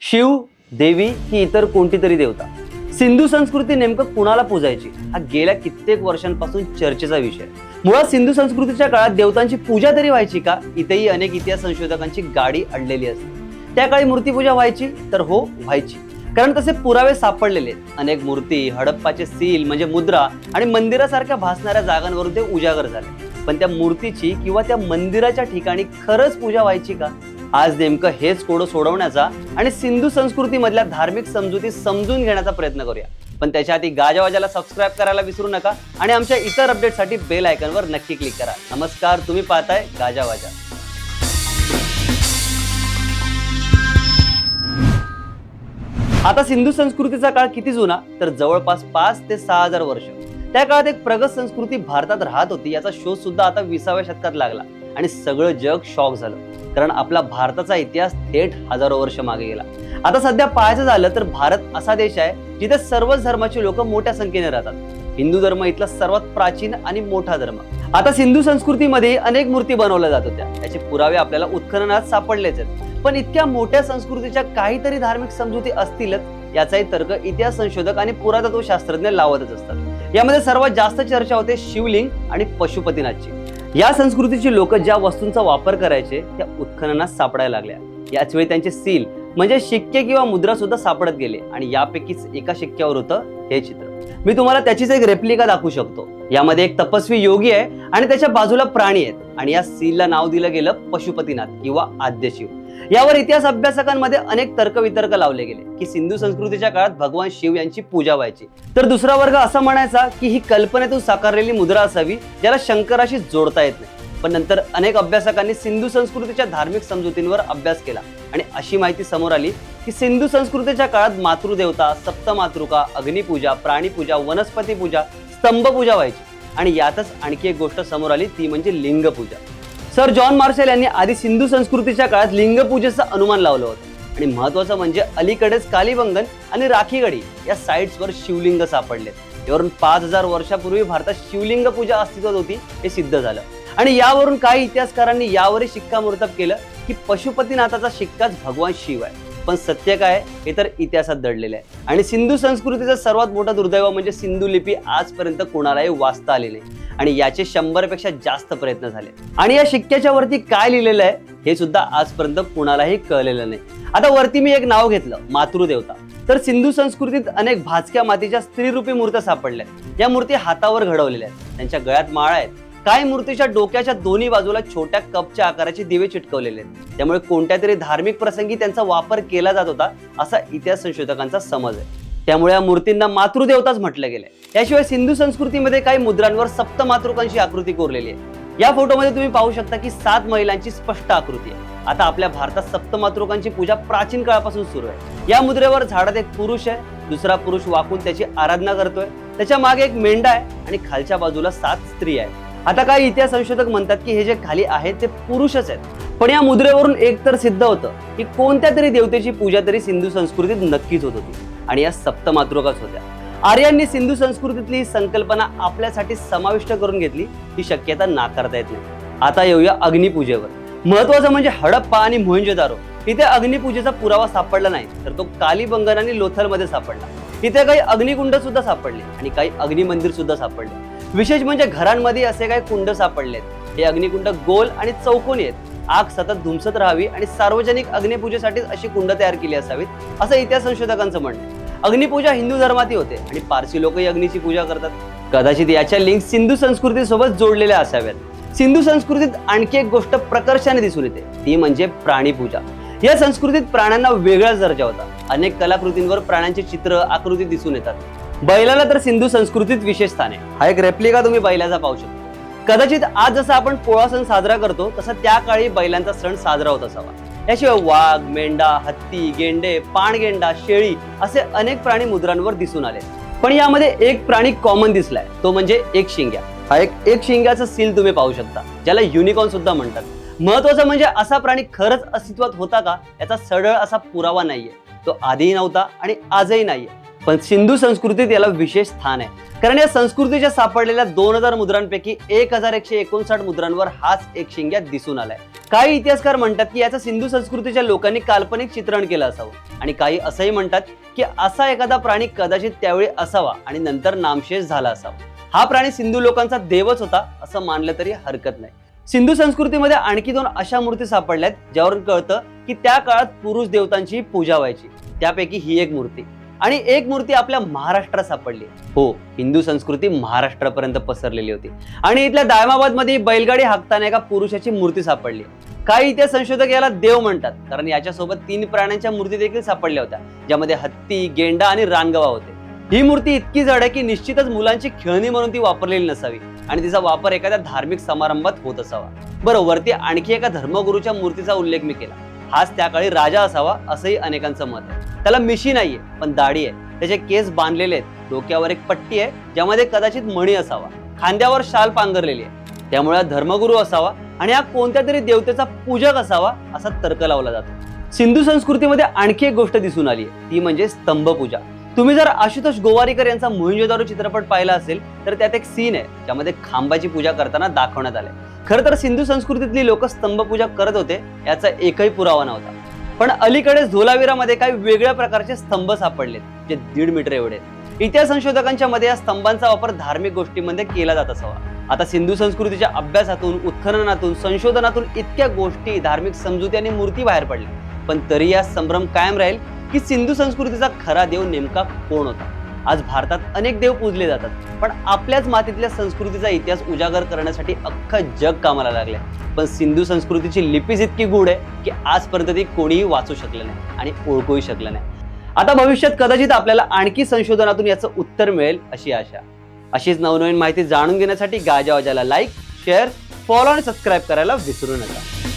शिव, देवी की इतर कोणती तरी देवता, सिंधू संस्कृती नेमकं कुणाला पूजायची हा गेल्या कित्येक वर्षांपासून चर्चेचा विषय. मुळात सिंधू संस्कृतीच्या काळात देवतांची पूजा तरी व्हायची का? इथेही अनेक इतिहास संशोधकांची गाडी अडलेली असते. त्या काळी मूर्तीपूजा व्हायची तर हो, व्हायची, कारण तसे पुरावे सापडलेले आहेत. अनेक मूर्ती, हडप्पाचे सील म्हणजे मुद्रा आणि मंदिरासारख्या भासणाऱ्या जागांवरून ते उजागर झाले. पण त्या मूर्तीची किंवा त्या मंदिराच्या ठिकाणी खरंच पूजा व्हायची का? आज नेमकं हेच कोडं सोडवण्याचा आणि सिंधू संस्कृतीमधल्या धार्मिक समजुती समजून घेण्याचा प्रयत्न करूया. पण त्याच्या आधी गाजावाजाला सबस्क्राईब करायला विसरू नका आणि आमच्या इतर अपडेटसाठी बेल आयकॉनवर नक्की क्लिक करा. नमस्कार, तुम्ही पाहताय गाजावाजा. आता सिंधू संस्कृतीचा काळ किती जुना, तर जवळपास 5 ते 6000 वर्ष. त्या काळात एक प्रगत संस्कृती भारतात राहत होती याचा शोध सुद्धा आता 20व्या शतकात लागला आणि सगळं जग शॉक झालं, कारण आपला भारताचा इतिहास थेट हजारो वर्ष मागे गेला. आता सध्या पाहायचं झालं तर भारत असा देश आहे जिथे सर्वच धर्माची लोक मोठ्या संख्येने राहतात. हिंदू धर्म इथला सर्वात प्राचीन आणि मोठा धर्म. आता सिंधू संस्कृतीमध्ये अनेक मूर्ती बनवल्या जात होत्या, त्याचे पुरावे आपल्याला उत्खननात सापडलेच आहेत. पण इतक्या मोठ्या संस्कृतीच्या काहीतरी धार्मिक समजुती असतीलच याचाही तर्क इतिहास संशोधक आणि पुरातत्व शास्त्रज्ञ लावतच असतात. यामध्ये सर्वात जास्त चर्चा होते शिवलिंग आणि पशुपतीनाथची. या संस्कृतीची लोक ज्या वस्तूंचा वापर करायचे त्या उत्खननात सापडायला लागल्या. याच वेळी त्यांचे सील म्हणजे शिक्के किंवा मुद्रा सुद्धा सापडत गेले आणि यापैकीच एका शिक्क्यावर होतं हे चित्र. मी तुम्हाला त्याचीच एक रेप्लिका दाखवू शकतो. यामध्ये एक तपस्वी योगी आहे आणि त्याच्या बाजूला प्राणी आहेत आणि या सीलला नाव दिलं गेलं पशुपतीनाथ किंवा आद्यशिव. यावर इतिहास अभ्यासकांमध्ये अनेक तर्कवितर्क लावले गेले की सिंधू संस्कृतीच्या काळात भगवान शिव यांची पूजा व्हायची, तर दुसरा वर्ग असा म्हणायचा की ही कल्पनेतून साकारलेली मुद्रा असावी ज्याला शंकराशी जोडता येत नाही. पण नंतर अनेक अभ्यासकांनी सिंधू संस्कृतीच्या धार्मिक समजुतींवर अभ्यास केला आणि अशी माहिती समोर आली की सिंधू संस्कृतीच्या काळात मातृदेवता, सप्तमातृका, अग्निपूजा, प्राणीपूजा, वनस्पती पूजा, स्तंभपूजा व्हायची. आणि यातच आणखी एक गोष्ट समोर आली, ती म्हणजे लिंगपूजा. सर जॉन मार्शल यांनी आधी सिंधू संस्कृतीच्या काळात लिंगपूजेचं अनुमान लावलं होतं आणि महत्वाचं म्हणजे अलीकडेच कालीबंगन आणि राखीगडी या साइट्सवर शिवलिंग सापडलेत. यावरून 5000 वर्षापूर्वी भारतात शिवलिंग पूजा अस्तित्वात होती हे सिद्ध झालं आणि यावरून काही इतिहासकारांनी यावरही शिक्कामोर्तब केलं की पशुपतीनाथाचा शिक्काच भगवान शिव आहे. पण सत्य काय हे तर इतिहासात दडलेलं आहे. आणि सिंधू संस्कृतीचं सर्वात मोठं दुर्दैव म्हणजे सिंधू लिपी आजपर्यंत कोणालाही वाचता आली नाही आणि याचे 100 पेक्षा जास्त प्रयत्न झाले. आणि या शिक्क्याच्या वरती काय लिहिलेलं आहे हे सुद्धा आजपर्यंत कुणालाही कळलेलं नाही. आता वरती मी एक नाव घेतलं, मातृदेवता. तर सिंधू संस्कृतीत अनेक भाजक्या मातीच्या स्त्रीरूपी मूर्त्या सापडल्या. या मूर्ती हातावर घडवलेल्या आहेत, त्यांच्या गळ्यात माळा आहेत. काही मूर्तीच्या डोक्याच्या दोन्ही बाजूला छोट्या कपच्या आकाराचे दिवे चिटकवलेले आहेत. त्यामुळे कोणत्या तरी धार्मिक प्रसंगी त्यांचा वापर केला जात होता असा इतिहास संशोधकांचा समज आहे. त्यामुळे या मूर्तींना मातृदेवताच म्हटलं गेलंय. याशिवाय सिंधू संस्कृतीमध्ये काही मुद्रांवर सप्तमातृकांची आकृती कोरलेली आहे. या फोटोमध्ये तुम्ही पाहू शकता की 7 महिलांची स्पष्ट आकृती आहे. आता आपल्या भारतात सप्तमातृकांची पूजा प्राचीन काळापासून सुरू आहे. या मुद्रेवर झाडात एक पुरुष आहे, दुसरा पुरुष वाकून त्याची आराधना करतोय, त्याच्या मागे एक मेंढा आहे आणि खालच्या बाजूला 7 स्त्री आहेत. आता काही इतिहास संशोधक म्हणतात की हे जे खाली आहेत ते पुरुषच आहेत. पण या मुद्रेवरून एक तर सिद्ध होतं की कोणत्या तरी देवतेची पूजा तरी सिंधू संस्कृतीत नक्कीच होत होती आणि या सप्तमातृकाच होत्या. आर्यांनी सिंधू संस्कृतीतली ही संकल्पना आपल्यासाठी समाविष्ट करून घेतली, ही शक्यता नाकारता येत नाही. आता येऊया अग्निपूजेवर. महत्वाचं म्हणजे हडप्पा आणि मोहेंजोदारो इथे अग्निपूजेचा पुरावा सापडला नाही, तर तो कालीबंगन आणि लोथलमध्ये सापडला. इथे काही अग्निकुंड सुद्धा सापडले आणि काही अग्निमंदिर सुद्धा सापडले. विशेष म्हणजे घरांमध्ये असे काही कुंड सापडलेत. हे अग्निकुंड गोल आणि चौकोनी आहेत. आग सतत धुमसत राहावी आणि सार्वजनिक अग्निपूजेसाठीच अशी कुंड तयार केली असावीत असं इतिहास संशोधकांचं म्हणणं आहे. अग्निपूजा हिंदू धर्मातही होते आणि पारसी लोकही अग्नीची पूजा करतात. कदाचित याच्या लिंक सिंधू संस्कृतीसोबत जोडलेल्या असाव्यात. सिंधू संस्कृतीत आणखी एक गोष्ट प्रकर्षाने दिसून येते, ती म्हणजे प्राणीपूजा. या संस्कृतीत प्राण्यांना वेगळाच दर्जा होता. अनेक कलाकृतींवर प्राण्यांचे चित्र, आकृती दिसून येतात. बैलाला तर सिंधू संस्कृतीत विशेष स्थान आहे. हा एक रेप्लिका तुम्ही बैलाचा पाहू शकता. कदाचित आज जसा आपण पोळा सण साजरा करतो तसा त्या काळी बैलांचा सण साजरा होत असावा. याशिवाय वाघ, मेंढा, हत्ती, गेंडे, पाणगेंडा, शेळी असे अनेक प्राणी मुद्रांवर दिसून आले. पण यामध्ये एक प्राणी कॉमन दिसलाय, तो म्हणजे एक शिंग्या. हा एक शिंग्याचा सील तुम्ही पाहू शकता, ज्याला युनिकॉर्न सुद्धा म्हणतात. महत्वाचं म्हणजे असा प्राणी खरंच अस्तित्वात होता का याचा सरळ असा पुरावा नाहीये. तो आधीही नव्हता आणि आजही नाहीये. पण सिंधू संस्कृतीत याला विशेष स्थान आहे, कारण या संस्कृतीच्या सापडलेल्या 2000 मुद्रांपैकी 1159 मुद्रांवर हाच एक शिंग्या दिसून आलाय. काही इतिहासकार म्हणतात की याचं सिंधू संस्कृतीच्या लोकांनी काल्पनिक चित्रण केलं असावं आणि काही असंही म्हणतात की असा एखादा प्राणी कदाचित त्यावेळी असावा आणि नंतर नामशेष झाला असावा. हा प्राणी सिंधू लोकांचा देवच होता असं मानलं तरी हरकत नाही. सिंधू संस्कृतीमध्ये आणखी 2 अशा मूर्ती सापडल्यात ज्यावरून कळतं की त्या काळात पुरुष देवतांची पूजा व्हायची. त्यापैकी ही एक मूर्ती आणि एक मूर्ती आपल्या महाराष्ट्रात सापडली. हो, हिंदू संस्कृती महाराष्ट्रापर्यंत पसरलेली होती आणि इथल्या दायमाबाद मध्ये बैलगाडी हाकताना एका पुरुषाची मूर्ती सापडली. काही इतिहास संशोधक याला देव म्हणतात, कारण याच्यासोबत 3 प्राण्यांच्या मूर्ती देखील सापडल्या होत्या, ज्यामध्ये हत्ती, गेंडा आणि रानगवा होते. ही मूर्ती इतकी जड आहे की निश्चितच मुलांची खेळणी म्हणून ती वापरलेली नसावी आणि तिचा वापर एखाद्या धार्मिक समारंभात होत असावा. बरं, वरती आणखी एका धर्मगुरूच्या मूर्तीचा उल्लेख मी केला. हाच त्या काळी राजा असावा असंही अनेकांचं मत आहे. त्याला मिशी नाहीये पण दाढी आहे, त्याचे केस बांधलेले आहेत, डोक्यावर एक पट्टी आहे ज्यामध्ये कदाचित मणी असावा, खांद्यावर शाल पांघरलेली आहे, त्यामुळे हा धर्मगुरू असावा आणि हा कोणत्या तरी देवतेचा पूजक असावा असा तर्क लावला जातो. सिंधू संस्कृतीमध्ये आणखी एक गोष्ट दिसून आली आहे, ती म्हणजे स्तंभपूजा. तुम्ही जर आशुतोष गोवारीकर यांचा मोहिंजोदारो चित्रपट पाहिला असेल तर त्यात एक सीन आहे ज्यामध्ये खांबाची पूजा करताना दाखवण्यात आले. खरं तर सिंधू संस्कृतीतली लोक स्तंभपूजा करत होते याचा एकही पुरावा नव्हता, पण अलीकडेच धोलावीरामध्ये काही वेगळ्या प्रकारचे स्तंभ सापडलेत जे 1.5 मीटर एवढे. इतिहास संशोधकांच्या मध्ये या स्तंभांचा वापर धार्मिक गोष्टींमध्ये केला जात असावा. आता सिंधू संस्कृतीच्या अभ्यासातून, उत्खननातून, संशोधनातून इतक्या गोष्टी, धार्मिक समजुती आणि मूर्ती बाहेर पडल्या, पण तरी या संभ्रम कायम राहील की सिंधू संस्कृतीचा खरा देव नेमका कोण होता. आज भारतात अनेक देव पूजले जातात, पण आपल्याच मातीतल्या संस्कृतीचा इतिहास उजागर करण्यासाठी अख्खं जग कामाला लागले. पण सिंधू संस्कृतीची लिपीच इतकी गूढ आहे की आजपर्यंत ती कोणीही वाचू शकलं नाही आणि ओळखूही शकलं नाही. आता भविष्यात कदाचित आपल्याला आणखी संशोधनातून याचं उत्तर मिळेल अशी आशा. अशीच नवनवीन माहिती जाणून घेण्यासाठी गाजावाजाला लाईक, शेअर, फॉलो आणि सबस्क्राईब करायला विसरू नका.